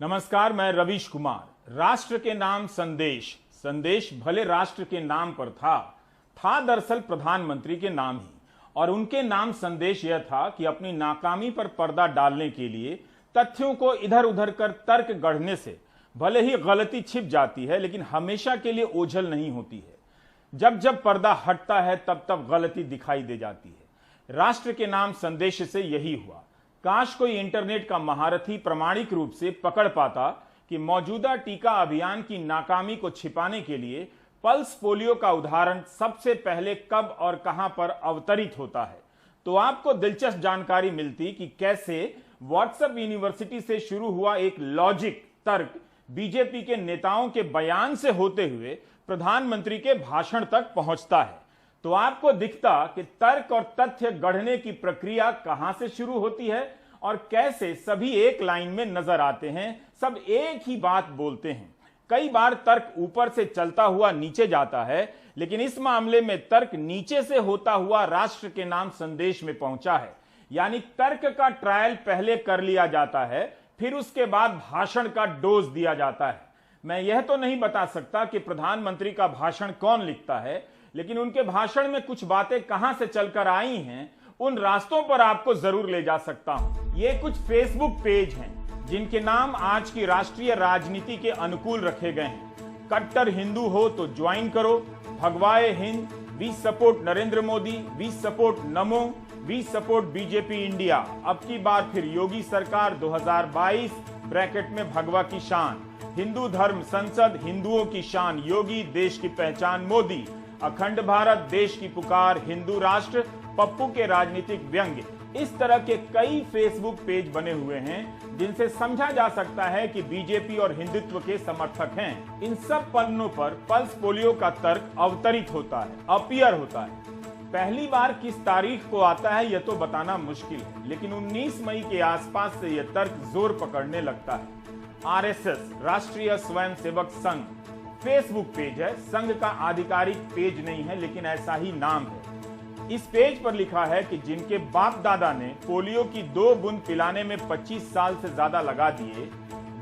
नमस्कार, मैं रवीश कुमार। राष्ट्र के नाम संदेश, संदेश भले राष्ट्र के नाम पर था दरअसल प्रधानमंत्री के नाम ही। और उनके नाम संदेश यह था कि अपनी नाकामी पर पर्दा डालने के लिए तथ्यों को इधर उधर कर तर्क गढ़ने से भले ही गलती छिप जाती है, लेकिन हमेशा के लिए ओझल नहीं होती है। जब जब पर्दा हटता है तब तब गलती दिखाई दे जाती है। राष्ट्र के नाम संदेश से यही हुआ। काश कोई इंटरनेट का महारथी प्रामाणिक रूप से पकड़ पाता कि मौजूदा टीका अभियान की नाकामी को छिपाने के लिए पल्स पोलियो का उदाहरण सबसे पहले कब और कहां पर अवतरित होता है, तो आपको दिलचस्प जानकारी मिलती कि कैसे व्हाट्सएप यूनिवर्सिटी से शुरू हुआ एक लॉजिक तर्क बीजेपी के नेताओं के बयान से होते हुए प्रधानमंत्री के भाषण तक पहुंचता है। तो आपको दिखता कि तर्क और तथ्य गढ़ने की प्रक्रिया कहां से शुरू होती है और कैसे सभी एक लाइन में नजर आते हैं, सब एक ही बात बोलते हैं। कई बार तर्क ऊपर से चलता हुआ नीचे जाता है, लेकिन इस मामले में तर्क नीचे से होता हुआ राष्ट्र के नाम संदेश में पहुंचा है। यानी तर्क का ट्रायल पहले कर लिया जाता है, फिर उसके बाद भाषण का डोज दिया जाता है। मैं यह तो नहीं बता सकता कि प्रधानमंत्री का भाषण कौन लिखता है, लेकिन उनके भाषण में कुछ बातें कहां से चलकर आई हैं, उन रास्तों पर आपको जरूर ले जा सकता हूं। ये कुछ फेसबुक पेज हैं जिनके नाम आज की राष्ट्रीय राजनीति के अनुकूल रखे गए हैं। कट्टर हिंदू हो तो ज्वाइन करो, भगवाए हिंद, we support Narendra Modi, we support NaMo, we support BJP India, अब की बार फिर योगी सरकार 2022 ब्रैकेट में भगवा की शान, हिंदू धर्म संसद हिंदुओं की शान योगी, देश की पहचान मोदी, अखंड भारत देश की पुकार, हिंदू राष्ट्र, पप्पू के राजनीतिक व्यंग्य। इस तरह के कई फेसबुक पेज बने हुए हैं जिनसे समझा जा सकता है कि बीजेपी और हिंदुत्व के समर्थक हैं। इन सब पन्नों पर पल्स पोलियो का तर्क अवतरित होता है, अपीयर होता है। पहली बार किस तारीख को आता है यह तो बताना मुश्किल है, लेकिन 19 मई के आसपास से यह तर्क जोर पकड़ने लगता है। आरएसएस, राष्ट्रीय स्वयंसेवक संघ, फेसबुक पेज है, संघ का आधिकारिक पेज नहीं है, लेकिन ऐसा ही नाम है। इस पेज पर लिखा है कि जिनके बाप दादा ने पोलियो की 2 बूंद पिलाने में 25 साल से ज्यादा लगा दिए,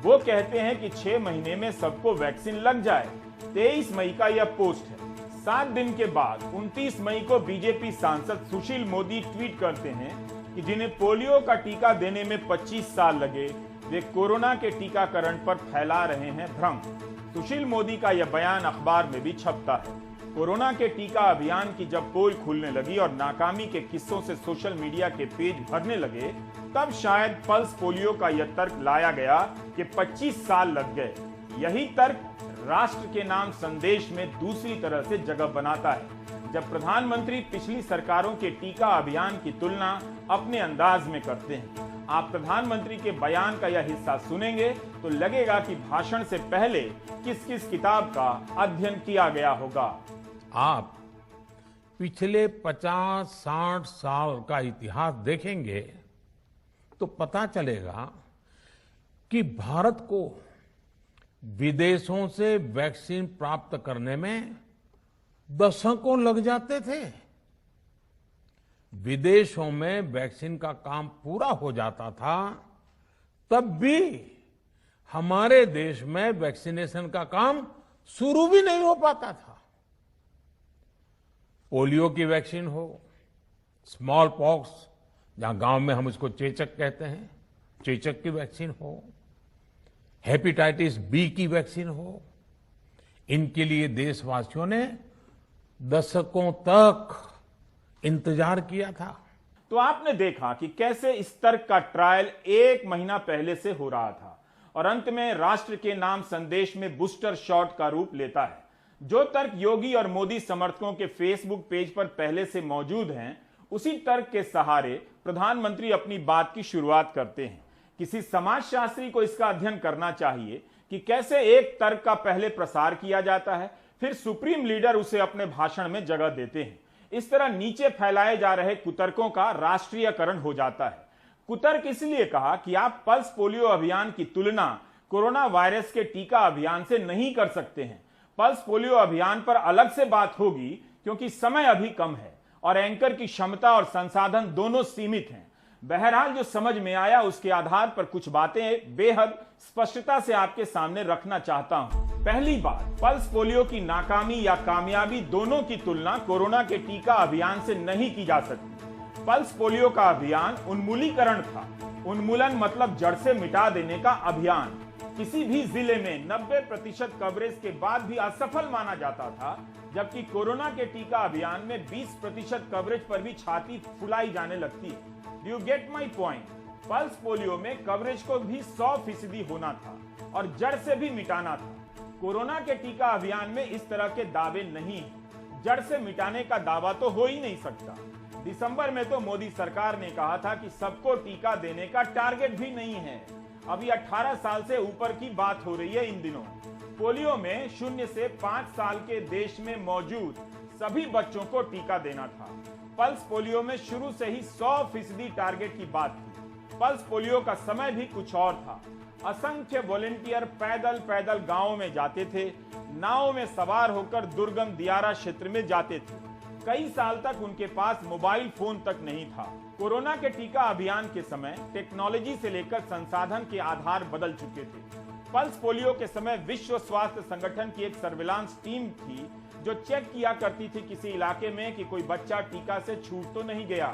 वो कहते हैं कि 6 महीने में सबको वैक्सीन लग जाए। 23 मई का यह पोस्ट है। 7 दिन के बाद 29 मई को बीजेपी सांसद सुशील मोदी ट्वीट करते हैं कि जिन्हें पोलियो का टीका देने में 25 साल लगे, वे कोरोना के टीकाकरण पर फैला रहे हैं भ्रम। सुशील मोदी का यह बयान अखबार में भी छपता है। कोरोना के टीका अभियान की जब पोल खुलने लगी और नाकामी के किस्सों से सोशल मीडिया के पेज भरने लगे, तब शायद पल्स पोलियो का यह तर्क लाया गया कि 25 साल लग गए। यही तर्क राष्ट्र के नाम संदेश में दूसरी तरह से जगह बनाता है, जब प्रधानमंत्री पिछली सरकारों के टीका अभियान की तुलना अपने अंदाज में करते हैं। आप प्रधानमंत्री के बयान का यह हिस्सा सुनेंगे तो लगेगा कि भाषण से पहले किस किस किताब का अध्ययन किया गया होगा। आप पिछले 50-60 साल का इतिहास देखेंगे तो पता चलेगा कि भारत को विदेशों से वैक्सीन प्राप्त करने में दशकों लग जाते थे। विदेशों में वैक्सीन का काम पूरा हो जाता था, तब भी हमारे देश में वैक्सीनेशन का काम शुरू भी नहीं हो पाता था। पोलियो की वैक्सीन हो, स्मॉल पॉक्स, जहां गांव में हम इसको चेचक कहते हैं, चेचक की वैक्सीन हो, हेपेटाइटिस बी की वैक्सीन हो, इनके लिए देशवासियों ने दशकों तक इंतजार किया था। तो आपने देखा कि कैसे इस तर्क का ट्रायल 1 महीना पहले से हो रहा था और अंत में राष्ट्र के नाम संदेश में बूस्टर शॉट का रूप लेता है। जो तर्क योगी और मोदी समर्थकों के फेसबुक पेज पर पहले से मौजूद हैं, उसी तर्क के सहारे प्रधानमंत्री अपनी बात की शुरुआत करते हैं। किसी समाजशास्त्री को इसका अध्ययन करना चाहिए कि कैसे एक तर्क का पहले प्रसार किया जाता है, फिर सुप्रीम लीडर उसे अपने भाषण में जगह देते हैं। इस तरह नीचे फैलाए जा रहे कुतर्कों का राष्ट्रीयकरण हो जाता है। कुतर्क इसलिए कहा कि आप पल्स पोलियो अभियान की तुलना कोरोना वायरस के टीका अभियान से नहीं कर सकते हैं। पल्स पोलियो अभियान पर अलग से बात होगी क्योंकि समय अभी कम है और एंकर की क्षमता और संसाधन दोनों सीमित हैं। बहरहाल जो समझ में आया उसके आधार पर कुछ बातें बेहद स्पष्टता से आपके सामने रखना चाहता हूं। पहली बात, पल्स पोलियो की नाकामी या कामयाबी दोनों की तुलना कोरोना के टीका अभियान से नहीं की जा सकती। पल्स पोलियो का अभियान उन्मूलीकरण था। उन्मूलन मतलब जड़ से मिटा देने का अभियान। किसी भी जिले में 90% कवरेज के बाद भी असफल माना जाता था, जबकि कोरोना के टीका अभियान में 20% कवरेज पर भी छाती फुलाई जाने लगती है। You get my point. Pulse polio में कवरेज को भी 100% होना था और जड़ से भी मिटाना था। कोरोना के टीका अभियान में इस तरह के दावे नहीं है। जड़ से मिटाने का दावा तो हो ही नहीं सकता। दिसंबर में तो मोदी सरकार ने कहा था कि सबको टीका देने का टारगेट भी नहीं है। अभी 18 साल से ऊपर की बात हो रही है इन दिनों। पोलियो में 0 से 5 साल के देश में मौजूद सभी बच्चों को टीका देना था। पल्स पोलियो में शुरू से ही 100% टारगेट की बात थी। पल्स पोलियो का समय भी कुछ और था। असंख्य वॉलेंटियर पैदल पैदल गांवों में जाते थे, नाव में सवार होकर दुर्गम दियारा क्षेत्र में जाते थे। कई साल तक उनके पास मोबाइल फोन तक नहीं था। कोरोना के टीका अभियान के समय टेक्नोलॉजी से लेकर संसाधन के आधार बदल चुके थे। पल्स पोलियो के समय विश्व स्वास्थ्य संगठन की एक सर्विलांस टीम थी जो चेक किया करती थी किसी इलाके में कि कोई बच्चा टीका से छूट तो नहीं गया,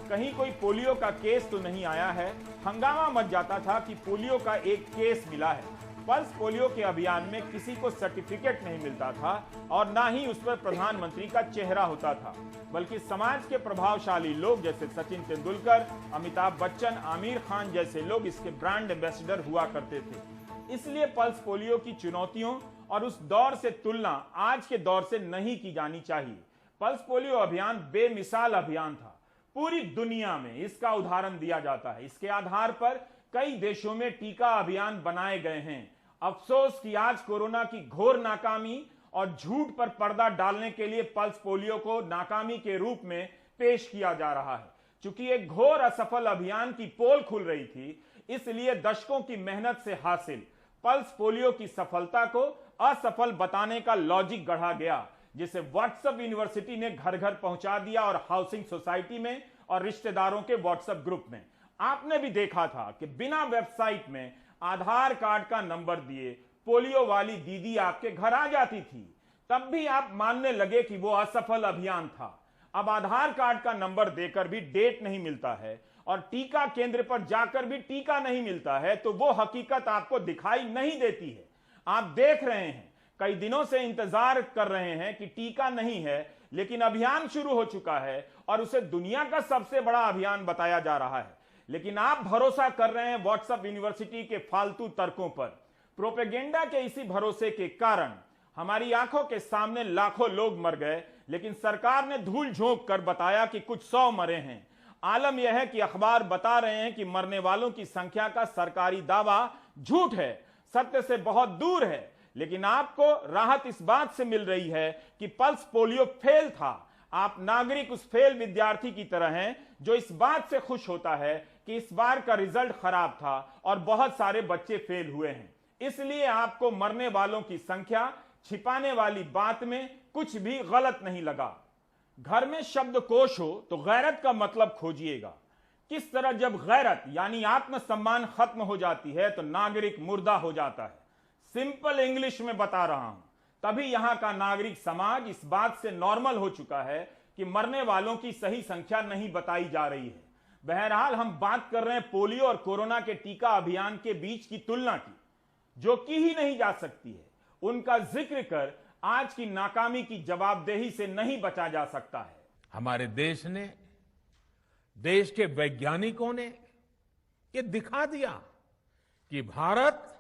कहीं कोई पोलियो का केस तो नहीं आया है। हंगामा मच जाता था कि पोलियो का एक केस मिला है। पल्स पोलियो के अभियान में किसी को सर्टिफिकेट नहीं मिलता था और ना ही उस पर प्रधानमंत्री का चेहरा होता था, बल्कि समाज के प्रभावशाली लोग जैसे सचिन तेंदुलकर, अमिताभ बच्चन, आमिर खान जैसे लोग इसके ब्रांड एम्बेसडर हुआ करते थे। इसलिए पल्स पोलियो की चुनौतियों और उस दौर से तुलना आज के दौर से नहीं की जानी चाहिए। पल्स पोलियो अभियान बेमिसाल अभियान था। पूरी दुनिया में इसका उदाहरण दिया जाता है। इसके आधार पर कई देशों में टीका अभियान बनाए गए हैं। अफसोस कि आज कोरोना की घोर नाकामी और झूठ पर पर्दा डालने के लिए पल्स पोलियो को नाकामी के रूप में पेश किया जा रहा है। चूंकि एक घोर असफल अभियान की पोल खुल रही थी, इसलिए दशकों की मेहनत से हासिल पल्स पोलियो की सफलता को असफल बताने का लॉजिक गढ़ा गया, जिसे व्हाट्सएप यूनिवर्सिटी ने घर घर पहुंचा दिया और हाउसिंग सोसाइटी में और रिश्तेदारों के व्हाट्सएप ग्रुप में। आपने भी देखा था कि बिना वेबसाइट में आधार कार्ड का नंबर दिए पोलियो वाली दीदी आपके घर आ जाती थी। तब भी आप मानने लगे कि वो असफल अभियान था। अब आधार कार्ड का नंबर देकर भी डेट नहीं मिलता है और टीका केंद्र पर जाकर भी टीका नहीं मिलता है, तो वो हकीकत आपको दिखाई नहीं देती है। आप देख रहे हैं, कई दिनों से इंतजार कर रहे हैं कि टीका नहीं है, लेकिन अभियान शुरू हो चुका है और उसे दुनिया का सबसे बड़ा अभियान बताया जा रहा है। लेकिन आप भरोसा कर रहे हैं व्हाट्सएप यूनिवर्सिटी के फालतू तर्कों पर। प्रोपेगेंडा के इसी भरोसे के कारण हमारी आंखों के सामने लाखों लोग मर गए, लेकिन सरकार ने धूल झोंक कर बताया कि कुछ 100 मरे हैं। आलम यह है कि अखबार बता रहे हैं कि मरने वालों की संख्या का सरकारी दावा झूठ है, सत्य से बहुत दूर है। लेकिन आपको राहत इस बात से मिल रही है कि पल्स पोलियो फेल था। आप नागरिक उस फेल विद्यार्थी की तरह हैं जो इस बात से खुश होता है कि इस बार का रिजल्ट खराब था और बहुत सारे बच्चे फेल हुए हैं। इसलिए आपको मरने वालों की संख्या छिपाने वाली बात में कुछ भी गलत नहीं लगा। घर में शब्दकोश हो तो गैरत का मतलब खोजिएगा। किस तरह जब गैरत यानी आत्मसम्मान खत्म हो जाती है तो नागरिक मुर्दा हो जाता है। सिंपल इंग्लिश में बता रहा हूं, तभी यहां का नागरिक समाज इस बात से नॉर्मल हो चुका है कि मरने वालों की सही संख्या नहीं बताई जा रही है। बहरहाल हम बात कर रहे हैं पोलियो और कोरोना के टीका अभियान के बीच की तुलना की, जो की ही नहीं जा सकती है। उनका जिक्र कर आज की नाकामी की जवाबदेही से नहीं बचा जा सकता है। हमारे देश ने, देश के वैज्ञानिकों ने ये दिखा दिया कि भारत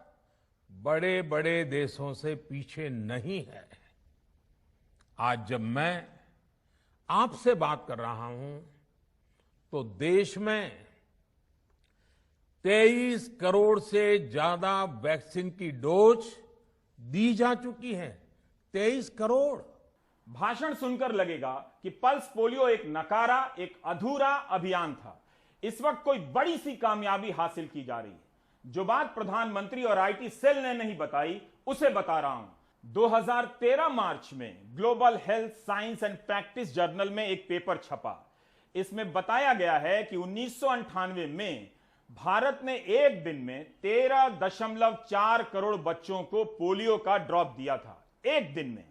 बड़े बड़े देशों से पीछे नहीं है। आज जब मैं आपसे बात कर रहा हूं तो देश में 23 करोड़ से ज्यादा वैक्सीन की डोज दी जा चुकी है। 23 करोड़। भाषण सुनकर लगेगा कि पल्स पोलियो एक नकारा, एक अधूरा अभियान था। इस वक्त कोई बड़ी सी कामयाबी हासिल की जा रही है। जो बात प्रधानमंत्री और आईटी सेल ने नहीं बताई, उसे बता रहा हूं। 2013 मार्च में global health science and practice journal में एक पेपर छपा। इसमें बताया गया है कि 1998 में भारत ने एक दिन में 13.4 करोड़ बच्चों को पोलियो का ड्रॉप दिया था, एक दिन में।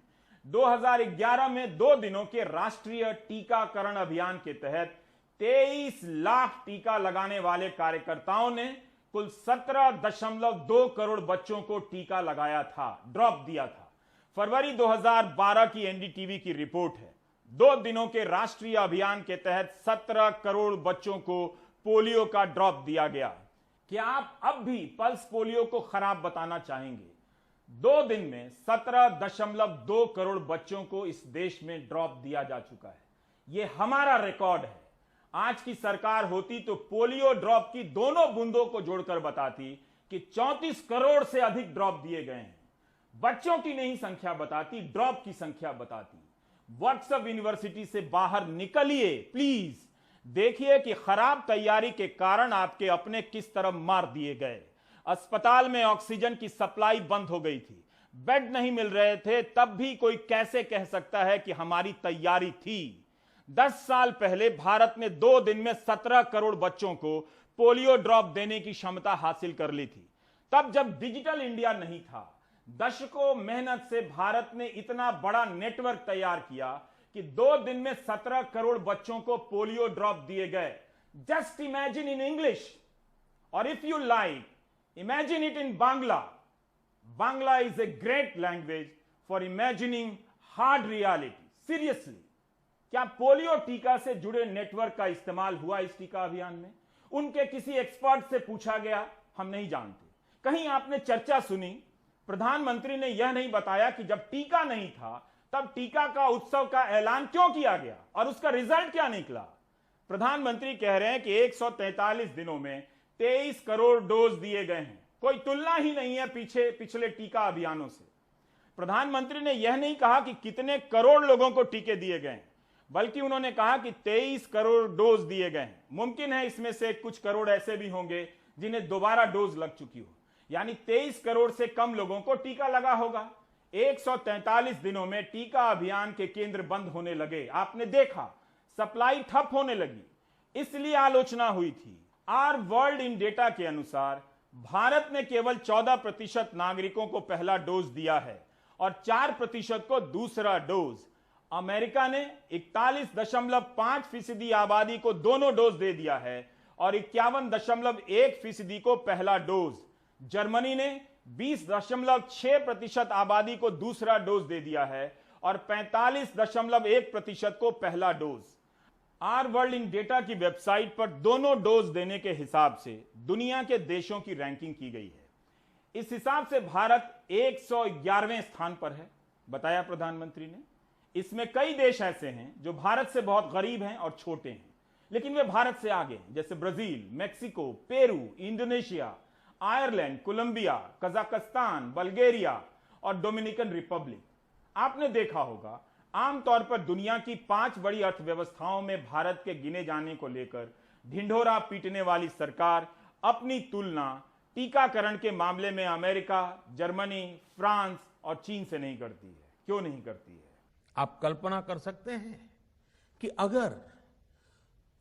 2011 में 2 दिनों के राष्ट्रीय टीकाकरण अभियान के तहत 23 लाख टीका लगाने वाले कार्यकर्ताओं ने कुल 17.2 करोड़ बच्चों को टीका लगाया था, ड्रॉप दिया था। फरवरी 2012 की एनडीटीवी की रिपोर्ट है, 2 दिनों के राष्ट्रीय अभियान के तहत 17 करोड़ बच्चों को पोलियो का ड्रॉप दिया गया। क्या आप अब भी पल्स पोलियो को खराब बताना चाहेंगे? 2 दिन में 17.2 करोड़ बच्चों को इस देश में ड्रॉप दिया जा चुका है। यह हमारा रिकॉर्ड है। आज की सरकार होती तो पोलियो ड्रॉप की दोनों बूंदों को जोड़कर बताती कि 34 करोड़ से अधिक ड्रॉप दिए गए हैं। बच्चों की नहीं संख्या बताती, ड्रॉप की संख्या बताती। व्हाट्सएप यूनिवर्सिटी से बाहर निकलिए प्लीज, देखिए कि खराब तैयारी के कारण आपके अपने किस तरह मार दिए गए। अस्पताल में ऑक्सीजन की सप्लाई बंद हो गई थी, बेड नहीं मिल रहे थे, तब भी कोई कैसे कह सकता है कि हमारी तैयारी थी? 10 साल पहले भारत ने 2 दिन में 17 करोड़ बच्चों को पोलियो ड्रॉप देने की क्षमता हासिल कर ली थी। तब जब डिजिटल इंडिया नहीं था, दशकों मेहनत से भारत ने इतना बड़ा नेटवर्क तैयार किया कि 2 दिन में 17 करोड़ बच्चों को पोलियो ड्रॉप दिए गए। जस्ट इमेजिन इन इंग्लिश, और if you like, imagine it in Bangla. Bangla is a great language for imagining hard reality. Seriously, क्या पोलियो टीका से जुड़े नेटवर्क का इस्तेमाल हुआ इस टीका अभियान में? उनके किसी एक्सपर्ट से पूछा गया? हम नहीं जानते। कहीं आपने चर्चा सुनी? प्रधानमंत्री ने यह नहीं बताया कि जब टीका नहीं था तब टीका का उत्सव का ऐलान क्यों किया गया और उसका रिजल्ट क्या निकला। प्रधानमंत्री कह रहे हैं कि 143 दिनों में 23 करोड़ डोज दिए गए हैं। कोई तुलना ही नहीं है पिछले टीका अभियानों से। प्रधानमंत्री ने यह नहीं कहा कि कितने करोड़ लोगों को टीके दिए गए हैं, बल्कि उन्होंने कहा कि 23 करोड़ डोज दिए गए हैं। मुमकिन है इसमें से कुछ करोड़ ऐसे भी होंगे जिन्हें दोबारा डोज लग चुकी हो, यानी 23 करोड़ से कम लोगों को टीका लगा होगा। 143 दिनों में टीका अभियान के केंद्र बंद होने लगे। आपने देखा, सप्लाई ठप होने लगी, इसलिए आलोचना हुई थी। आर वर्ल्ड इन डेटा के अनुसार भारत ने केवल 14% नागरिकों को पहला डोज दिया है और 4% को दूसरा डोज। अमेरिका ने 41.5% आबादी को दोनों डोज दे दिया है और 51.1% को पहला डोज। जर्मनी ने 20.6% आबादी को दूसरा डोज दे दिया है और 45.1% को पहला dose. Our world in data की वेबसाइट पर दोनों डोज देने के हिसाब से दुनिया के देशों की रैंकिंग की गई है। इस हिसाब से भारत 111वें स्थान पर है, बताया प्रधानमंत्री ने। इसमें कई देश ऐसे हैं जो भारत से बहुत गरीब हैं और छोटे हैं, लेकिन वे भारत से आगे हैं, जैसे Brazil, Mexico, Peru, Indonesia, Ireland, Colombia, Kazakhstan, Bulgaria और डोमिनिकन रिपब्लिक। आपने देखा होगा, आमतौर पर दुनिया की 5 बड़ी अर्थव्यवस्थाओं में भारत के गिने जाने को लेकर ढिंढोरा पीटने वाली सरकार अपनी तुलना टीकाकरण के मामले में अमेरिका, जर्मनी, फ्रांस और चीन से नहीं करती है। क्यों नहीं करती है? आप कल्पना कर सकते हैं कि अगर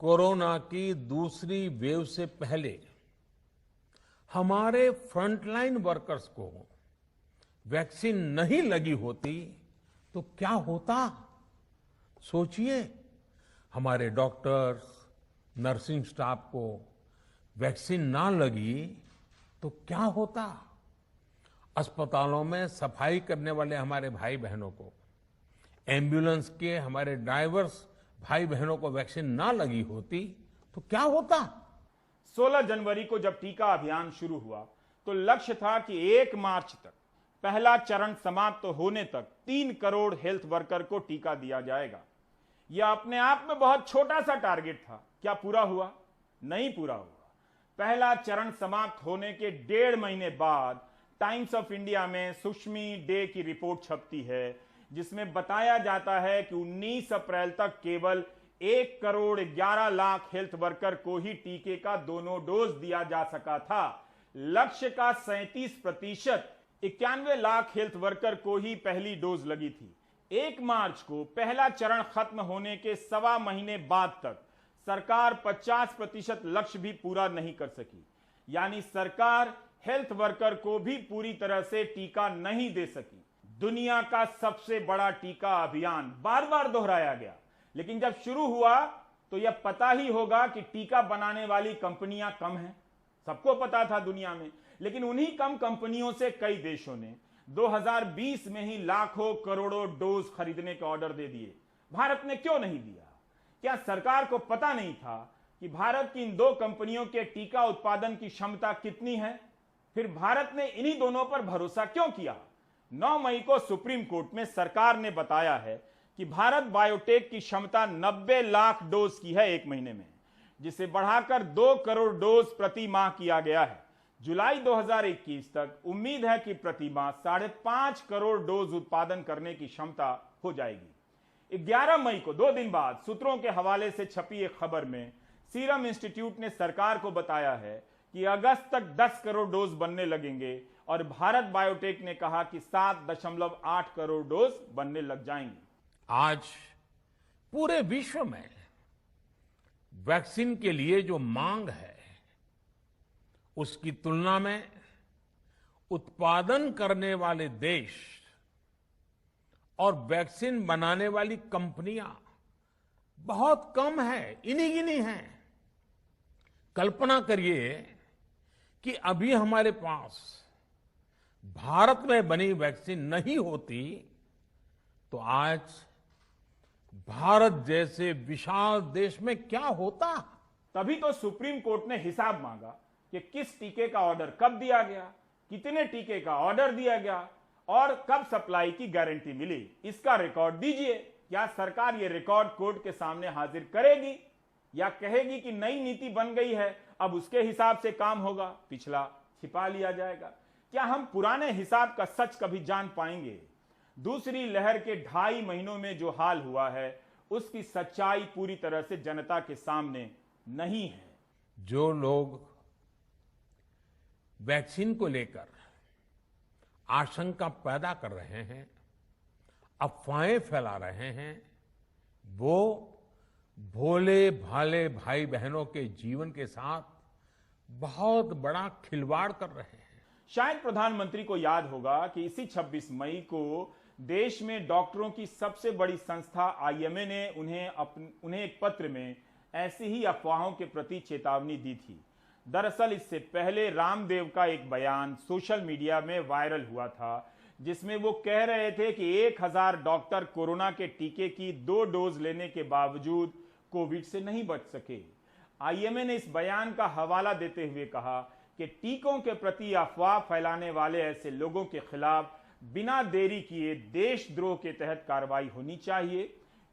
कोरोना की दूसरी वेव से पहले हमारे फ्रंटलाइन वर्कर्स को वैक्सीन नहीं लगी होती तो क्या होता? सोचिए, हमारे डॉक्टर्स, नर्सिंग स्टाफ को वैक्सीन ना लगी तो क्या होता? अस्पतालों में सफाई करने वाले हमारे भाई बहनों को, एम्बुलेंस के हमारे ड्राइवर्स भाई बहनों को वैक्सीन ना लगी होती तो क्या होता? 16 जनवरी को जब टीका अभियान शुरू हुआ तो लक्ष्य था कि 1 मार्च तक, पहला चरण समाप्त होने तक 3 करोड़ हेल्थ वर्कर को टीका दिया जाएगा। यह अपने आप में बहुत छोटा सा टारगेट था। क्या पूरा हुआ? नहीं पूरा हुआ। पहला चरण समाप्त होने के 1.5 महीने बाद टाइम्स ऑफ इंडिया में सुष्मी डे की रिपोर्ट छपती है, जिसमें बताया जाता है कि 19 अप्रैल तक केवल 1 करोड़ 11 लाख हेल्थ वर्कर को ही टीके का दोनों डोज दिया जा सका था। लक्ष्य का 37%, 91 लाख हेल्थ वर्कर को ही पहली डोज लगी थी। 1 मार्च को पहला चरण खत्म होने के 1.25 महीने बाद तक सरकार 50% लक्ष्य भी पूरा नहीं कर सकी। यानी सरकार हेल्थ वर्कर को भी पूरी तरह से टीका नहीं दे सकी। दुनिया का सबसे बड़ा टीका अभियान बार बार दोहराया गया, लेकिन जब शुरू हुआ तो यह पता ही होगा कि टीका बनाने वाली कंपनियां कम हैं, सबको पता था दुनिया में। लेकिन उन्हीं कम कंपनियों से कई देशों ने 2020 में ही लाखों करोड़ों डोज खरीदने के ऑर्डर दे दिए। भारत ने क्यों नहीं दिया? क्या सरकार को पता नहीं था कि भारत की इन दो कंपनियों के टीका उत्पादन की क्षमता कितनी है? फिर भारत ने इन्हीं दोनों पर भरोसा क्यों किया? 9 मई को सुप्रीम कोर्ट में सरकार ने बताया है कि भारत बायोटेक की क्षमता 90 लाख डोज की है एक महीने में, जिसे बढ़ाकर 2 करोड़ डोज प्रति माह किया गया है। जुलाई 2021 तक उम्मीद है कि प्रति माह 5.5 करोड़ डोज उत्पादन करने की क्षमता हो जाएगी। 11 मई को 2 दिन बाद सूत्रों के हवाले से छपी एक खबर में सीरम इंस्टीट्यूट ने सरकार को बताया है कि अगस्त तक 10 करोड़ डोज बनने लगेंगे और भारत बायोटेक ने कहा कि 7.8 करोड़ डोज बनने लग जाएंगे। आज पूरे विश्व में वैक्सीन के लिए जो मांग है, उसकी तुलना में उत्पादन करने वाले देश और वैक्सीन बनाने वाली कंपनियां बहुत कम है, इन्हीं गिनी हैं। कल्पना करिए कि अभी हमारे पास भारत में बनी वैक्सीन नहीं होती तो आज भारत जैसे विशाल देश में क्या होता। तभी तो सुप्रीम कोर्ट ने हिसाब मांगा कि किस टीके का ऑर्डर कब दिया गया, कितने टीके का ऑर्डर दिया गया और कब सप्लाई की गारंटी मिली। इसका रिकॉर्ड दीजिए। क्या सरकार ये रिकॉर्ड कोर्ट के सामने हाजिर करेगी या कहेगी कि नई नीति बन गई है, अब उसके हिसाब से काम होगा, पिछला छिपा लिया जाएगा? क्या हम पुराने हिसाब का सच कभी जान पाएंगे? दूसरी लहर के 2.5 महीनों में जो हाल हुआ है, उसकी सच्चाई पूरी तरह से जनता के सामने नहीं है। जो लोग वैक्सीन को लेकर आशंका पैदा कर रहे हैं, अफवाहें फैला रहे हैं, वो भोले भाले भाई बहनों के जीवन के साथ बहुत बड़ा खिलवाड़ कर रहे हैं। शायद प्रधानमंत्री को याद होगा कि इसी 26 मई को देश में डॉक्टरों की सबसे बड़ी संस्था आईएमए ने उन्हें एक पत्र में ऐसी ही अफवाहों के प्रति चेतावनी दी थी। दरअसल इससे पहले रामदेव का एक बयान सोशल मीडिया में वायरल हुआ था, जिसमें वो कह रहे थे कि 1000 डॉक्टर कोरोना के टीके की 2 डोज लेने के बावजूद कोविड से नहीं बच सके। आईएमए ने इस बयान का हवाला देते हुए कहा कि टीकों के प्रति अफवाह फैलाने वाले ऐसे लोगों के खिलाफ बिना देरी किए देशद्रोह के तहत कार्रवाई होनी चाहिए,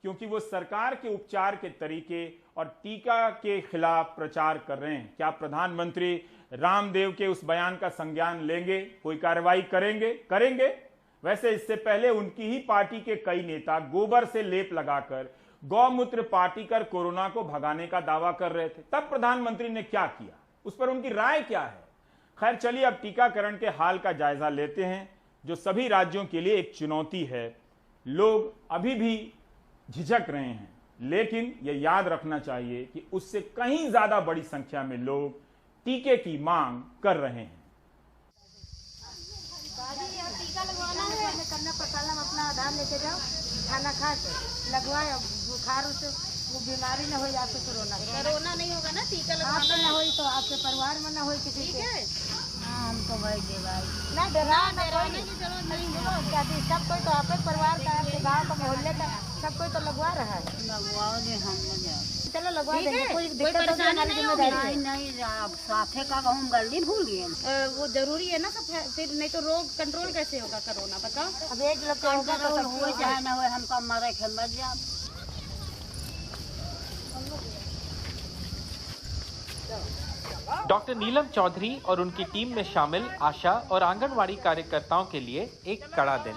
क्योंकि वो सरकार के उपचार के तरीके और टीका के खिलाफ प्रचार कर रहे हैं। क्या प्रधानमंत्री रामदेव के उस बयान का संज्ञान लेंगे, कोई कार्रवाई करेंगे? वैसे इससे पहले उनकी ही पार्टी के कई नेता गोबर से लेप लगाकर गौमूत्र पार्टी कर कोरोना को भगाने का दावा कर रहे थे। तब प्रधानमंत्री ने क्या किया, उस पर उनकी राय क्या है? खैर चलिए अब टीकाकरण के हाल का जायजा लेते हैं, जो सभी राज्यों के लिए एक चुनौती है। लोग अभी भी झिझक रहे हैं, लेकिन यह याद रखना चाहिए कि उससे कहीं ज्यादा बड़ी संख्या में लोग टीके की मांग कर रहे हैं। टीका लगवाना है, करना पड़ता है। अपना आधार लेके जाओ, खाना खा के लगवाए, बुखार से वो बीमारी न हो जाए। कोरोना नहीं होगा ना, टीका लगवाना न हो तो आपके परिवार में न हो किसी के। हाँ हमको भाई दे भाई ना डराने की जरूरत नहीं है। सब कोई तो आपके परिवार का, आपके गाँव का, मोहल्ले का सब कोई तो लगवा रहा है। लगवाओ दे, हम चलो लगवा देंगे, कोई दिक्कत नहीं होगी। नहीं आप साथे का हम गलती भूल गए। वो जरूरी है ना, सब फिर नहीं तो रोग कंट्रोल कैसे होगा कोरोना, बताओ। अब एक लोग का होगा तो सब हुए चाहे ना हुए, हमको मरे के मर जाए। डॉक्टर नीलम चौधरी और उनकी टीम में शामिल आशा और आंगनवाड़ी कार्यकर्ताओं के लिए एक कड़ा दिन।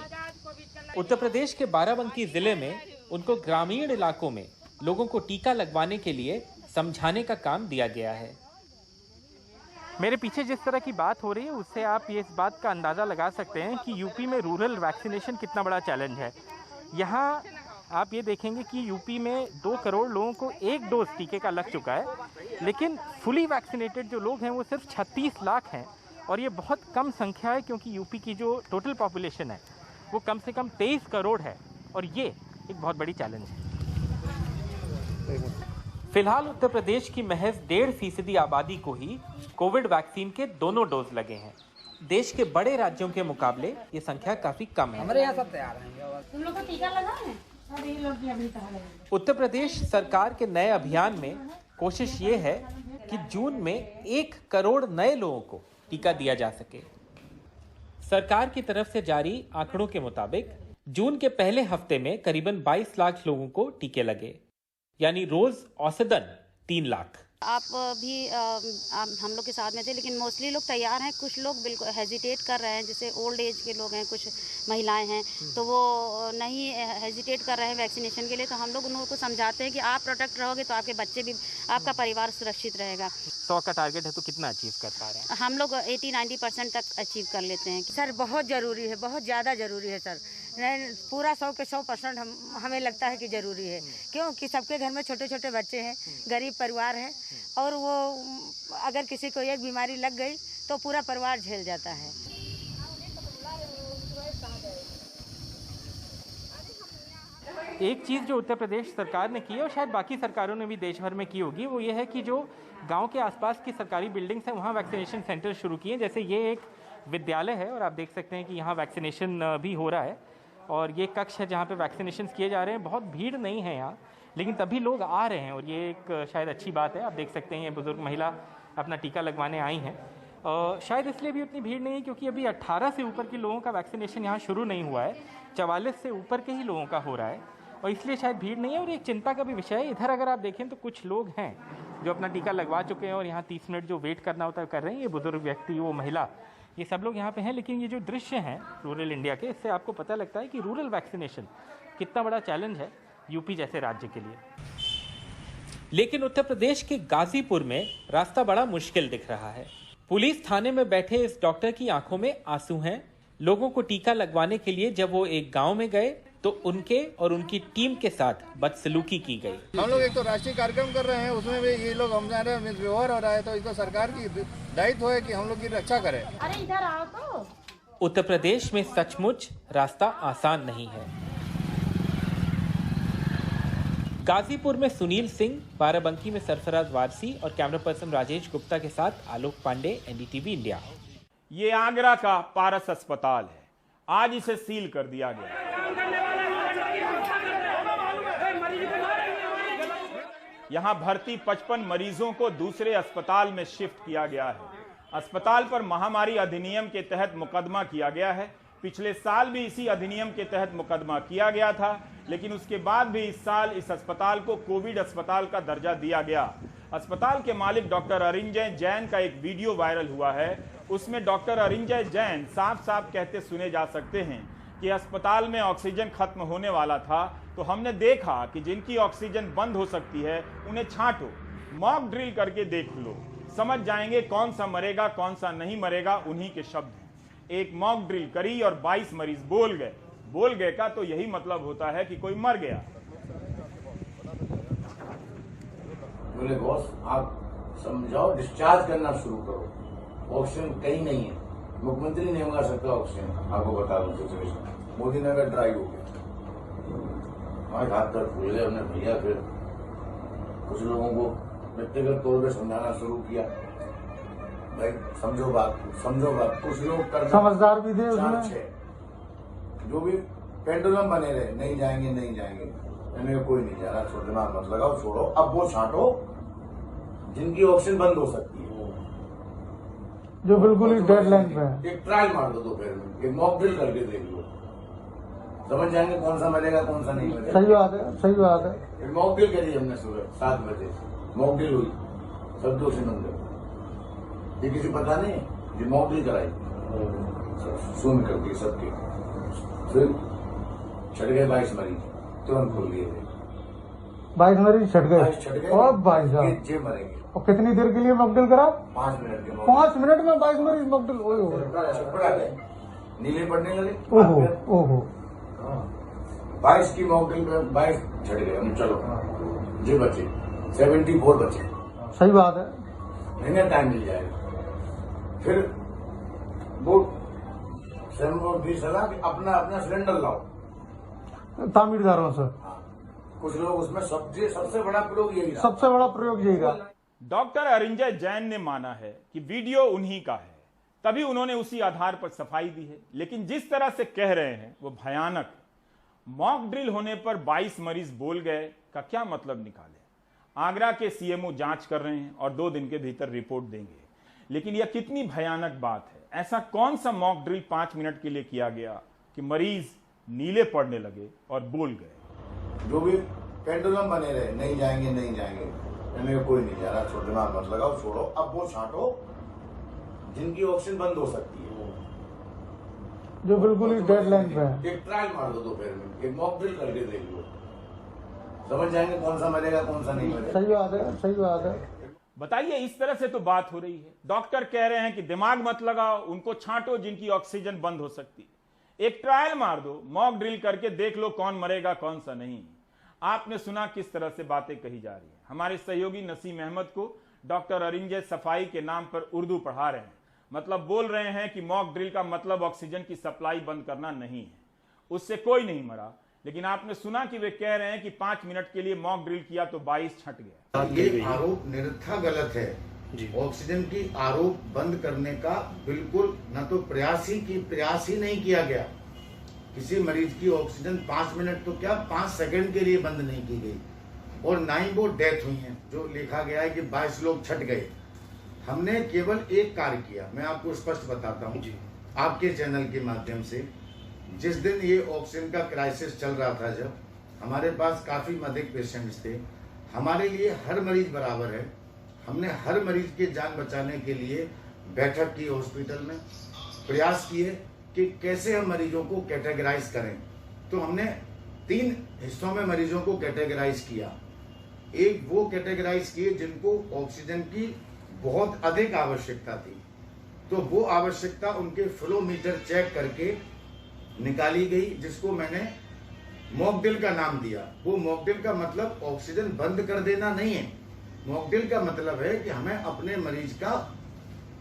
उत्तर प्रदेश के बाराबंकी जिले में उनको ग्रामीण इलाकों में लोगों को टीका लगवाने के लिए समझाने का काम दिया गया है। मेरे पीछे जिस तरह की बात हो रही है, उससे आप ये इस बात का अंदाज़ा लगा सकते हैं कि यूपी में रूरल वैक्सीनेशन कितना बड़ा चैलेंज है। यहाँ आप ये देखेंगे कि यूपी में 2 करोड़ लोगों को 1 डोज टीके का लग चुका है, लेकिन फुली वैक्सीनेटेड जो लोग हैं वो सिर्फ 36 लाख हैं। और ये बहुत कम संख्या है क्योंकि यूपी की जो टोटल पॉपुलेशन है वो कम से कम 23 करोड़ है और ये एक बहुत बड़ी चैलेंज है। फिलहाल उत्तर प्रदेश की महज 1.5% आबादी को ही कोविड वैक्सीन के दोनों डोज लगे हैं। देश के बड़े राज्यों के मुकाबले ये संख्या काफी कम है। हमारे यहाँ सब तैयार हैं। तुम लोग को टीका लगा है? और ये लोग भी अभी तक लगे। उत्तर प्रदेश सरकार के नए अभियान में कोशिश ये है कि जून में 1 करोड़ नए लोगों को टीका दिया जा सके। सरकार की तरफ से जारी आंकड़ों के मुताबिक जून के पहले हफ्ते में करीबन 22 लाख लोगों को टीके लगे, यानी रोज औसतन 3 लाख। आप भी हम लोग के साथ में थे, लेकिन मोस्टली लोग तैयार हैं। कुछ लोग बिल्कुल हेजिटेट कर रहे हैं, जैसे ओल्ड एज के लोग हैं, कुछ महिलाएं हैं, तो वो नहीं हेजिटेट कर रहे हैं वैक्सीनेशन के लिए। तो हम लोग उन लोगों को समझाते हैं कि आप प्रोटेक्ट रहोगे तो आपके बच्चे भी, आपका परिवार सुरक्षित रहेगा। 100 का टारगेट है तो कितना अचीव कर पा रहे हैं? हम लोग 80-90% तक अचीव कर लेते हैं। सर बहुत ज़रूरी है, बहुत ज़्यादा ज़रूरी है सर। पूरा 100 के 100% हमें लगता है कि ज़रूरी है, क्योंकि सबके घर में छोटे छोटे बच्चे हैं, गरीब परिवार है, और वो अगर किसी को एक बीमारी लग गई तो पूरा परिवार झेल जाता है। एक चीज़ जो उत्तर प्रदेश सरकार ने की है और शायद बाकी सरकारों ने भी देश भर में की होगी, वो ये है कि जो गांव के आसपास की सरकारी बिल्डिंग्स हैं वहाँ वैक्सीनेशन सेंटर शुरू किए। जैसे ये एक विद्यालय है और आप देख सकते हैं कि यहाँ वैक्सीनेशन भी हो रहा है, और ये कक्ष है जहाँ पे वैक्सीनेशन किए जा रहे हैं। बहुत भीड़ नहीं है यहाँ, लेकिन तभी लोग आ रहे हैं और ये एक शायद अच्छी बात है। आप देख सकते हैं ये बुजुर्ग महिला अपना टीका लगवाने आई हैं। शायद इसलिए भी उतनी भीड़ नहीं है क्योंकि अभी 18 से ऊपर के लोगों का वैक्सीनेशन यहाँ शुरू नहीं हुआ है, 44 से ऊपर के ही लोगों का हो रहा है, और इसलिए शायद भीड़ नहीं है। और एक चिंता का भी विषय है, इधर अगर आप देखें तो कुछ लोग हैं जो अपना टीका लगवा चुके हैं और यहाँ 30 मिनट जो वेट करना होता है कर रहे हैं। ये बुजुर्ग व्यक्ति, वो महिला, ये सब लोग यहाँ पे हैं। लेकिन ये जो दृश्य हैं रूरल इंडिया के, इससे आपको पता लगता है कि रूरल वैक्सीनेशन कितना बड़ा चैलेंज है यूपी जैसे राज्य के लिए। लेकिन उत्तर प्रदेश के गाजीपुर में रास्ता बड़ा मुश्किल दिख रहा है। पुलिस थाने में बैठे इस डॉक्टर की आंखों में आंसू हैं। लोगों को टीका लगवाने के लिए जब वो एक गांव में गए तो उनके और उनकी टीम के साथ बदसलूकी की गई। हम लोग एक तो राष्ट्रीय कार्यक्रम कर रहे हैं, उसमें भी ये लोग हमसे मिसव्यवहार हो रहा है, तो इसको सरकार की दायित्व है कि हम लोग की रक्षा करें। अरे इधर आओ तो। उत्तर प्रदेश में सचमुच रास्ता आसान नहीं है। गाजीपुर में सुनील सिंह, बाराबंकी में सरफराज वारसी और कैमरा पर्सन राजेश गुप्ता के साथ आलोक पांडे, एनडीटीवी इंडिया। ये आगरा का पारस अस्पताल है, आज इसे सील कर दिया गया। यहां भर्ती 55 मरीजों को दूसरे अस्पताल में शिफ्ट किया गया है। अस्पताल पर महामारी अधिनियम के तहत मुकदमा किया गया है। पिछले साल भी इसी अधिनियम के तहत मुकदमा किया गया था, लेकिन उसके बाद भी इस साल इस अस्पताल को कोविड अस्पताल का दर्जा दिया गया। अस्पताल के मालिक डॉक्टर अरिंजय जैन का एक वीडियो वायरल हुआ है। उसमें डॉक्टर अरिंजय जैन साफ साफ कहते सुने जा सकते हैं कि अस्पताल में ऑक्सीजन खत्म होने वाला था, तो हमने देखा कि जिनकी ऑक्सीजन बंद हो सकती है उन्हें छांटो, मॉक ड्रिल करके देख लो, समझ जाएंगे कौन सा मरेगा कौन सा नहीं मरेगा। उन्हीं के शब्द हैं। एक मॉक ड्रिल करी और 22 मरीज बोल गए का तो यही मतलब होता है कि कोई मर गया। बोले बॉस आप समझाओ, डिस्चार्ज करना शुरू करो, ऑक्सीजन कहीं नहीं है, मुख्यमंत्री नहीं मंगा सकता ऑक्सीजन। आपको बता दूं सिचुएशन, मोदी नगर ड्राई हो गया, हमारे हाथ पर फूल गए। हमने भैया फिर कुछ लोगों को व्यक्तिगत तौर पर समझाना शुरू किया, भाई समझो बात। कुछ लोग कर समझदार भी थे उसमें, जो भी पेंडुलम बने रहे, नहीं जाएंगे मैंने कोई नहीं जा रहा, छोड़ दिमाग मत लगाओ, छोड़ो। अब वो छांटो जिनकी ऑक्सीजन बंद हो सकती है, जो बिल्कुल ही डेडलाइन पे है। एक ट्रायल मार दो दोपहर में, एक मॉक ड्रिल करके देख लो, समझ जाएंगे कौन सा मरेगा कौन सा नहीं मरेगा। सही बात है। एक मॉक ड्रिल करी हमने सुबह 7 बजे, मॉक ड्रिल हुई, सब दोषी बंदे, ये किसी पता नहीं, ये मॉक ड्रिल कराई, सुन कर दी सबके, फिर छट गए 22 मरीज, तुरंत खोल दिए गए 22 मरीज छट गए। और भाई साहब जे मरेंगे। और कितनी देर के लिए मॉकड्रिल करा? 5 मिनट के 5 मिनट में 22 मरीज मॉकड्रिल। ओहो, नीले पड़ने लगे। ओहो। 22 की मॉक ड्रिल में 22 छट गए, हम चलो जो बचे 74 बचे। सही बात है। महीने टाइम मिल जाएगा। फिर वो भी सलाह कि अपना अपना सिलेंडर लाओ तामीरदारों से। कुछ लोग उसमें सबसे बड़ा प्रयोग यही रहा। सबसे बड़ा प्रयोग यही रहा। डॉक्टर अरिंजय जैन ने माना है कि वीडियो उन्हीं का है, तभी उन्होंने उसी आधार पर सफाई दी है। लेकिन जिस तरह से कह रहे हैं वो भयानक है। मॉक ड्रिल होने पर 22 मरीज बोल गए का क्या मतलब निकाले? आगरा के सीएमओ जांच कर रहे हैं और 2 दिन के भीतर रिपोर्ट देंगे। लेकिन यह कितनी भयानक बात है? ऐसा कौन सा मॉक ड्रिल 5 मिनट के लिए किया गया कि मरीज नीले पड़ने लगे और बोल गए? जो भी पेंडुलम बने रहे, नहीं जाएंगे नहीं जाएंगे, मैंने कोई नहीं जा रहा, छोड़ दिमाग मत लगाओ, छोड़ो। अब वो छांटो जिनकी ऑक्सीजन बंद हो सकती है, जो बिल्कुल ही डेडलाइन पे है। एक ट्रायल मार दो दोपहर में, एक मॉक ड्रिल करके देख लो, समझ जाएंगे कौन सा मरेगा कौन सा नहीं मरेगा। सही बात है, सही बात है। बताइए, इस तरह से तो बात हो रही है। डॉक्टर कह रहे हैं कि दिमाग मत लगाओ, उनको छांटो जिनकी ऑक्सीजन बंद हो सकती है। एक ट्रायल मार दो, मॉक ड्रिल करके देख लो कौन मरेगा कौन सा नहीं। आपने सुना किस तरह से बातें कही जा रही है। हमारे सहयोगी नसीम अहमद को डॉक्टर अरिंजय सफाई के नाम पर उर्दू पढ़ा रहे हैं। मतलब बोल रहे हैं कि मॉक ड्रिल का मतलब ऑक्सीजन की सप्लाई बंद करना नहीं है, उससे कोई नहीं मरा। लेकिन आपने सुना कि वे कह रहे हैं कि 5 मिनट के लिए मॉक ड्रिल किया तो 22 छट गया। ये आरोप निरर्थक गलत है। ऑक्सीजन की आरोप बंद करने का बिल्कुल न तो प्रयास ही नहीं किया गया। किसी मरीज की ऑक्सीजन 5 मिनट तो क्या 5 सेकंड के लिए बंद नहीं की गई, और ना ही वो डेथ हुई है जो लिखा गया है कि 22 लोग छट गए। हमने केवल एक कार्य किया, मैं आपको स्पष्ट बताता हूँ आपके चैनल के माध्यम से। जिस दिन ये ऑक्सीजन का क्राइसिस चल रहा था, जब हमारे पास काफी अधिक पेशेंट्स थे, हमारे लिए हर मरीज बराबर है। हमने हर मरीज के जान बचाने के लिए बैठक की हॉस्पिटल में, प्रयास किए कि कैसे हम मरीजों को कैटेगराइज करें। तो हमने 3 हिस्सों में मरीजों को कैटेगराइज किया। एक वो कैटेगराइज किए जिनको ऑक्सीजन की बहुत अधिक आवश्यकता थी, तो वो आवश्यकता उनके फ्लो मीटर चेक करके निकाली गई, जिसको मैंने मॉक ड्रिल का नाम दिया। वो मॉक ड्रिल का मतलब ऑक्सीजन बंद कर देना नहीं है। मॉक ड्रिल का मतलब है कि हमें अपने मरीज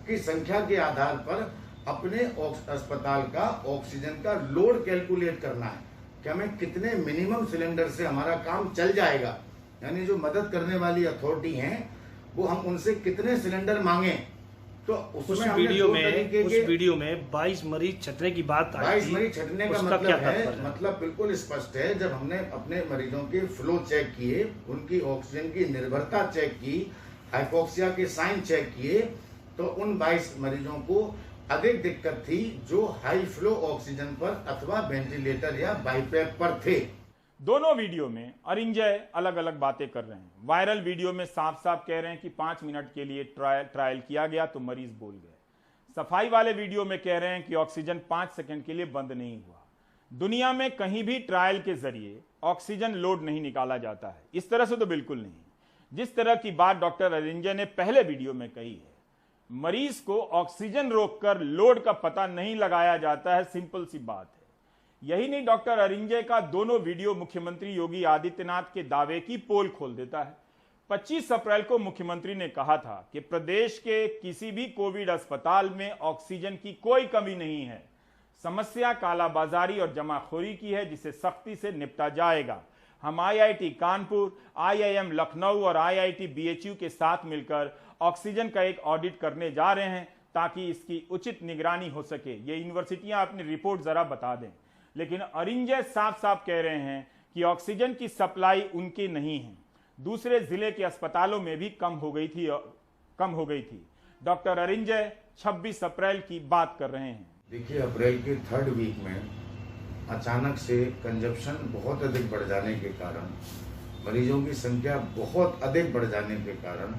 की संख्या के आधार पर अपने अस्पताल का ऑक्सीजन का लोड कैलकुलेट करना है कि हमें कितने मिनिमम सिलेंडर से हमारा काम चल जाएगा। यानी जो मदद करने वाली अथॉरिटी हैं, वो हम उनसे कितने सिलेंडर मांगे। तो उस वीडियो में 22 मरीज छटने की बात आई। 22 मरीज छटने का मतलब बिल्कुल स्पष्ट है। जब हमने अपने मरीजों के फ्लो चेक किए, उनकी ऑक्सीजन की निर्भरता चेक की, हाइपोक्सिया के साइन चेक किए, तो उन 22 मरीजों को अधिक दिक्कत थी जो हाई फ्लो ऑक्सीजन पर अथवा वेंटिलेटर या बाईपैप पर थे। दोनों वीडियो में अरिंजय अलग अलग बातें कर रहे हैं। वायरल वीडियो में साफ साफ कह रहे हैं कि 5 मिनट के लिए ट्रायल किया गया तो मरीज बोल गए। सफाई वाले वीडियो में कह रहे हैं कि ऑक्सीजन 5 सेकंड के लिए बंद नहीं हुआ। दुनिया में कहीं भी ट्रायल के जरिए ऑक्सीजन लोड नहीं निकाला जाता है, इस तरह से तो बिल्कुल नहीं। जिस तरह की बात डॉक्टर अरिंजय ने पहले वीडियो में कही है, मरीज को ऑक्सीजन रोककर लोड का पता नहीं लगाया जाता है, सिंपल सी बात है। यही नहीं, डॉक्टर अरिंजय का दोनों वीडियो मुख्यमंत्री योगी आदित्यनाथ के दावे की पोल खोल देता है। 25 अप्रैल को मुख्यमंत्री ने कहा था कि प्रदेश के किसी भी कोविड अस्पताल में ऑक्सीजन की कोई कमी नहीं है, समस्या कालाबाजारी और जमाखोरी की है, जिसे सख्ती से निपटा जाएगा। हम आईआईटी कानपुर, आईआईएम लखनऊ और आईआईटी बीएचयू के साथ मिलकर ऑक्सीजन का एक ऑडिट करने जा रहे हैं ताकि इसकी उचित निगरानी हो सके। ये यूनिवर्सिटियां अपनी रिपोर्ट जरा बता दें। लेकिन अरिंजय साफ साफ कह रहे हैं कि ऑक्सीजन की सप्लाई उनकी नहीं है, दूसरे जिले के अस्पतालों में भी कम हो गई थी। डॉक्टर अरिंजय 26 अप्रैल की बात कर रहे हैं। देखिए, अप्रैल के 3rd वीक में अचानक से कंजप्शन बहुत अधिक बढ़ जाने के कारण, मरीजों की संख्या बहुत अधिक बढ़ जाने के कारण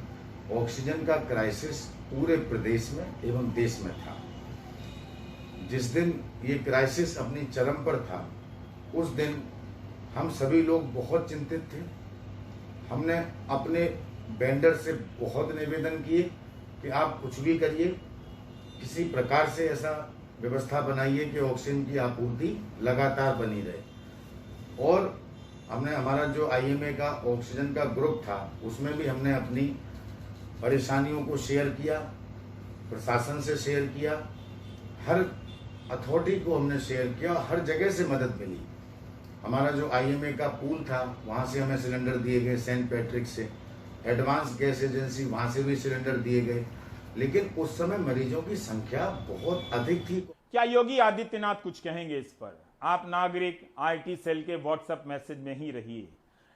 ऑक्सीजन का क्राइसिस पूरे प्रदेश में एवं देश में था। जिस दिन ये क्राइसिस अपनी चरम पर था, उस दिन हम सभी लोग बहुत चिंतित थे। हमने अपने वेंडर से बहुत निवेदन किए कि आप कुछ भी करिए, किसी प्रकार से ऐसा व्यवस्था बनाइए कि ऑक्सीजन की आपूर्ति लगातार बनी रहे। और हमने हमारा जो IMA का ऑक्सीजन का ग्रुप था उसमें भी हमने अपनी परेशानियों को शेयर किया, प्रशासन से शेयर किया, हर अथॉरिटी को हमने शेयर किया, हर जगह से मदद मिली। हमारा जो IMA का पूल था वहाँ से हमें सिलेंडर दिए गए, सेंट पैट्रिक से, एडवांस गैस एजेंसी वहाँ से भी सिलेंडर दिए गए, लेकिन उस समय मरीजों की संख्या बहुत अधिक थी। क्या योगी आदित्यनाथ कुछ कहेंगे इस पर? आप नागरिक IT सेल के व्हाट्सएप मैसेज में ही रहिए।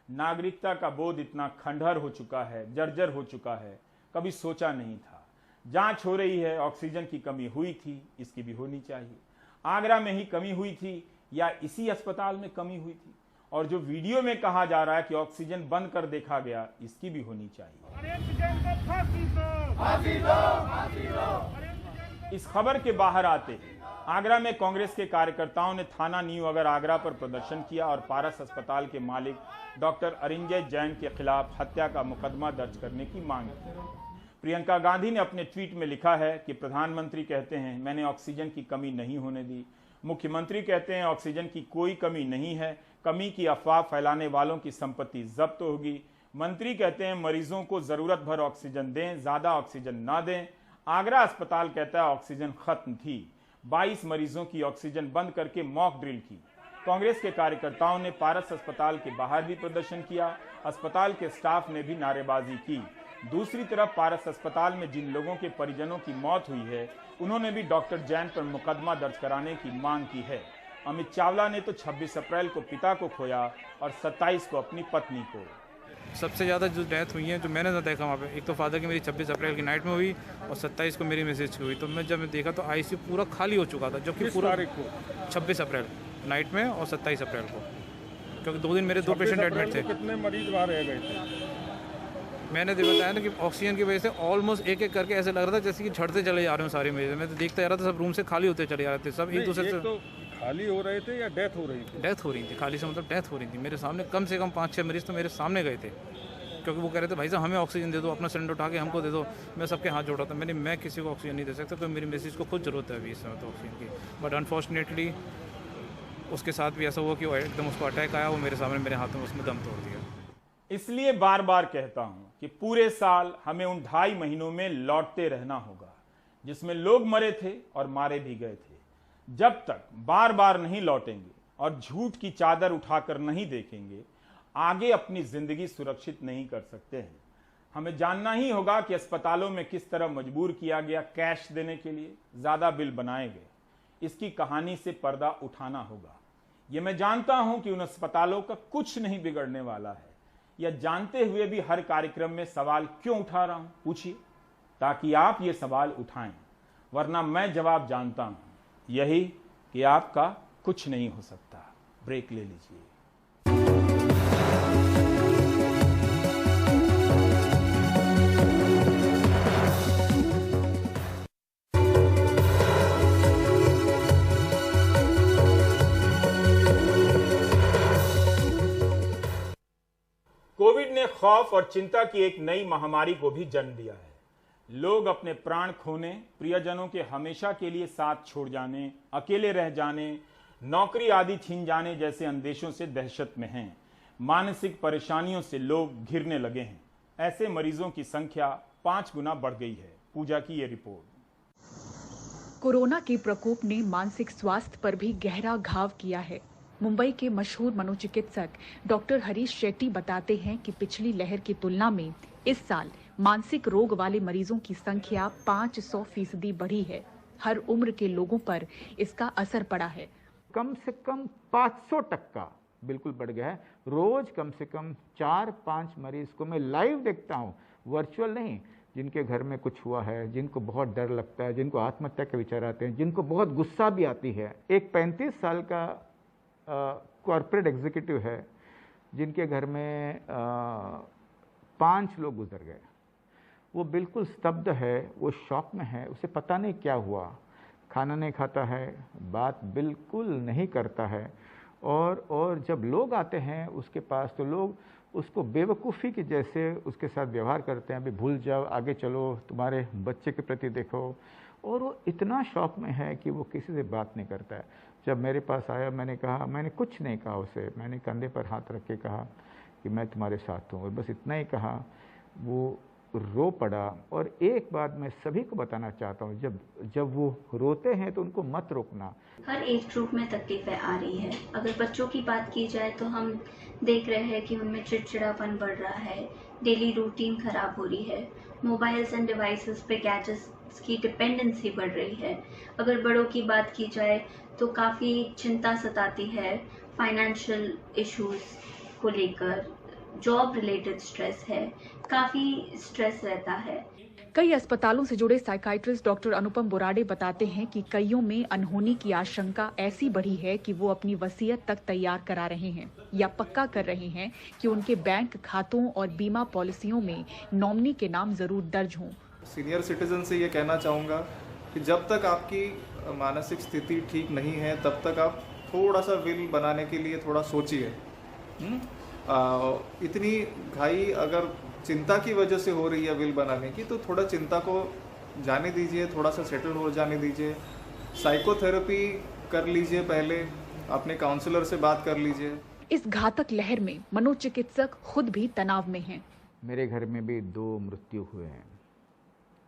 नागरिकता का बोध इतना खंडहर हो चुका है, जर्जर हो चुका है, कभी सोचा नहीं था। जांच हो रही है, ऑक्सीजन की कमी हुई थी, इसकी भी होनी चाहिए। आगरा में ही कमी हुई थी या इसी अस्पताल में कमी हुई थी? और जो वीडियो में कहा जा रहा है कि ऑक्सीजन बंद कर देखा गया, इसकी भी होनी चाहिए। इस खबर के बाहर आते आगरा में कांग्रेस के कार्यकर्ताओं ने थाना न्यू अगर आगरा पर प्रदर्शन किया और पारस अस्पताल के मालिक डॉक्टर अरिंजय जैन के खिलाफ हत्या का मुकदमा दर्ज करने की मांग की। प्रियंका गांधी ने अपने ट्वीट में लिखा है कि प्रधानमंत्री कहते हैं मैंने ऑक्सीजन की कमी नहीं होने दी, मुख्यमंत्री कहते हैं ऑक्सीजन की कोई कमी नहीं है, कमी की अफवाह फैलाने वालों की संपत्ति जब्त होगी। मंत्री कहते हैं मरीजों को जरूरत भर ऑक्सीजन दें, ज्यादा ऑक्सीजन ना दें। आगरा अस्पताल कहता है ऑक्सीजन खत्म थी। 22 मरीजों की ऑक्सीजन बंद करके मॉक ड्रिल की। कांग्रेस के कार्यकर्ताओं ने पारस अस्पताल के बाहर भी प्रदर्शन किया। अस्पताल के स्टाफ ने भी नारेबाजी की। दूसरी तरफ पारस अस्पताल में जिन लोगों के परिजनों की मौत हुई है, उन्होंने भी डॉक्टर जैन पर मुकदमा दर्ज कराने की मांग की है। अमित चावला ने तो 26 अप्रैल को पिता को खोया और 27 को अपनी पत्नी को। सबसे ज़्यादा जो डेथ हुई है जो मैंने तो देखा वहाँ पे, एक तो फादर की मेरी 26 अप्रैल की नाइट में हुई और 27 को मेरी मिसेज की हुई। तो मैं जब देखा तो ICU पूरा खाली हो चुका था, जबकि पूरा 26 अप्रैल नाइट में और 27 अप्रैल को, क्योंकि 2 दिन मेरे 2 पेशेंट एडमिट थे। कितने मरीज वहाँ रह गए थे? मैंने बताया ना कि ऑक्सीजन की वजह से ऑलमोस्ट एक एक करके ऐसे लग रहा था जैसे कि झड़ते चले जा रहे हो सारे मरीज। मैं तो देखता जा रहा था सब रूम से खाली होते चले जा रहे थे, सब एक दूसरे से। तो खाली हो रहे थे या डेथ हो रही थी? डेथ हो रही थी, खाली से मतलब डेथ हो रही थी। मेरे सामने कम से कम 5-6 मरीज तो मेरे सामने गए थे, क्योंकि वो कह रहे थे भाई साहब हमें ऑक्सीजन दे दो, अपना सिलेंडर उठा के हमको दे दो। मैं सबके हाथ जोड़ा था, मैं किसी को ऑक्सीजन नहीं दे सकता, तो मेरी मिसेज को खुद जरूरत है अभी इस समय तो ऑक्सीजन की। बट अनफॉर्चुनेटली उसके साथ भी ऐसा हुआ कि वो एकदम उसको अटैक आया, वो मेरे सामने मेरे हाथों में उसने दम तोड़ दिया। इसलिए बार बार कहता हूं कि पूरे साल हमें उन 2.5 महीनों में लौटते रहना होगा जिसमें लोग मरे थे और मारे भी गए थे। जब तक बार बार नहीं लौटेंगे और झूठ की चादर उठाकर नहीं देखेंगे, आगे अपनी जिंदगी सुरक्षित नहीं कर सकते हैं। हमें जानना ही होगा कि अस्पतालों में किस तरह मजबूर किया गया कैश देने के लिए, ज्यादा बिल बनाए गए। इसकी कहानी से पर्दा उठाना होगा। यह मैं जानता हूं कि उन अस्पतालों का कुछ नहीं बिगड़ने वाला है। यह जानते हुए भी हर कार्यक्रम में सवाल क्यों उठा रहा हूं, पूछिए, ताकि आप ये सवाल उठाएं। वरना मैं जवाब जानता हूं, यही कि आपका कुछ नहीं हो सकता। ब्रेक ले लीजिए। कोविड ने खौफ और चिंता की एक नई महामारी को भी जन्म दिया है। लोग अपने प्राण खोने, प्रियजनों के हमेशा के लिए साथ छोड़ जाने, अकेले रह जाने, नौकरी आदि छीन जाने जैसे अंदेशों से दहशत में हैं। मानसिक परेशानियों से लोग घिरने लगे हैं। ऐसे मरीजों की संख्या 5 गुना बढ़ गई है। पूजा की ये रिपोर्ट। कोरोना के प्रकोप ने मानसिक स्वास्थ्य पर भी गहरा घाव किया है। मुंबई के मशहूर मनोचिकित्सक डॉक्टर हरीश शेट्टी बताते हैं कि पिछली लहर की तुलना में इस साल मानसिक रोग वाले मरीजों की संख्या 500% बढ़ी है। हर उम्र के लोगों पर इसका असर पड़ा है। कम से कम 500% बिल्कुल बढ़ गया है। रोज कम से कम 4-5 मरीज को मैं लाइव देखता हूँ, वर्चुअल नहीं, जिनके घर में कुछ हुआ है, जिनको बहुत डर लगता है, जिनको आत्महत्या के विचार आते हैं, जिनको बहुत गुस्सा भी आती है। एक 35 साल का कॉर्पोरेट एग्जीक्यूटिव है जिनके घर में 5 लोग गुजर गए। वो बिल्कुल स्तब्ध है, वो शॉक में है, उसे पता नहीं क्या हुआ। खाना नहीं खाता है, बात बिल्कुल नहीं करता है। और जब लोग आते हैं उसके पास तो लोग उसको बेवकूफ़ी की जैसे उसके साथ व्यवहार करते हैं। अभी भूल जाओ, आगे चलो, तुम्हारे बच्चे के प्रति देखो। और वो इतना शौक में है कि वो किसी से बात नहीं करता है। जब मेरे पास आया मैंने कुछ नहीं कहा उसे, मैंने कंधे पर हाथ रख के कहा कि मैं तुम्हारे साथ हूँ, और बस इतना ही कहा। वो रो पड़ा। और एक बात मैं सभी को बताना चाहता हूँ, जब वो रोते हैं तो उनको मत रोकना। हर एज ग्रुप में तकलीफें आ रही है। अगर बच्चों की बात की जाए तो हम देख रहे हैं कि उनमें चिड़चिड़ापन बढ़ रहा है, डेली रूटीन खराब हो रही है, मोबाइल्स एंड डिवाइसेस पे गैजेट्स की डिपेंडेंसी बढ़ रही है। अगर बड़ों की बात की जाए तो काफ़ी चिंता सताती है, फाइनेंशियल इश्यूज को लेकर, जॉब रिलेटेड स्ट्रेस है, काफ़ी स्ट्रेस रहता है। कई अस्पतालों से जुड़े साइकाइट्रिस्ट डॉक्टर अनुपम बोराडे बताते हैं कि कईयों में अनहोनी की आशंका ऐसी बढ़ी है कि वो अपनी वसीयत तक तैयार करा रहे हैं या पक्का कर रहे हैं कि उनके बैंक खातों और बीमा पॉलिसियों में नॉमिनी के नाम जरूर दर्ज हों। सीनियर सिटीजन से ये कहना चाहूँगा कि जब तक आपकी मानसिक स्थिति ठीक नहीं है तब तक आप थोड़ा सा विल बनाने के लिए थोड़ा सोचिए। इतनी घाई अगर चिंता की वजह से हो रही है विल बनाने की, तो थोड़ा चिंता को जाने दीजिए, थोड़ा सा सेटल हो जाने दीजिए। साइकोथेरेपी कर लीजिए, पहले अपने काउंसलर से बात कर लीजिए। इस घातक लहर में मनोचिकित्सक खुद भी तनाव में हैं। मेरे घर में भी 2 मृत्यु हुए हैं।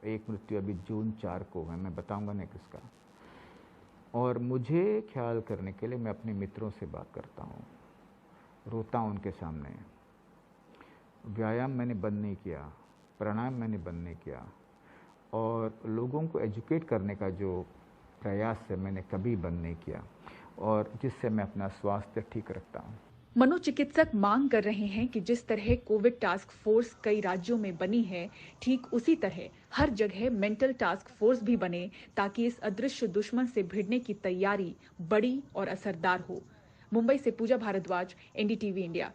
एक मृत्यु अभी जून 4 को है, मैं बताऊंगा नहीं किसका। और मुझे ख्याल करने के लिए मैं अपने मित्रों से बात करता हूँ, रोता हूँ उनके सामने। व्यायाम मैंने बंद नहीं किया, प्राणायाम मैंने बंद नहीं किया, और लोगों को एजुकेट करने का जो प्रयास है मैंने कभी बंद नहीं किया, और जिससे मैं अपना स्वास्थ्य ठीक रखता हूँ। मनोचिकित्सक मांग कर रहे हैं कि जिस तरह कोविड टास्क फोर्स कई राज्यों में बनी है, ठीक उसी तरह हर जगह मेंटल टास्क फोर्स भी बने, ताकि इस अदृश्य दुश्मन से भिड़ने की तैयारी बड़ी और असरदार हो। मुंबई से पूजा भारद्वाज, एनडीटीवी इंडिया।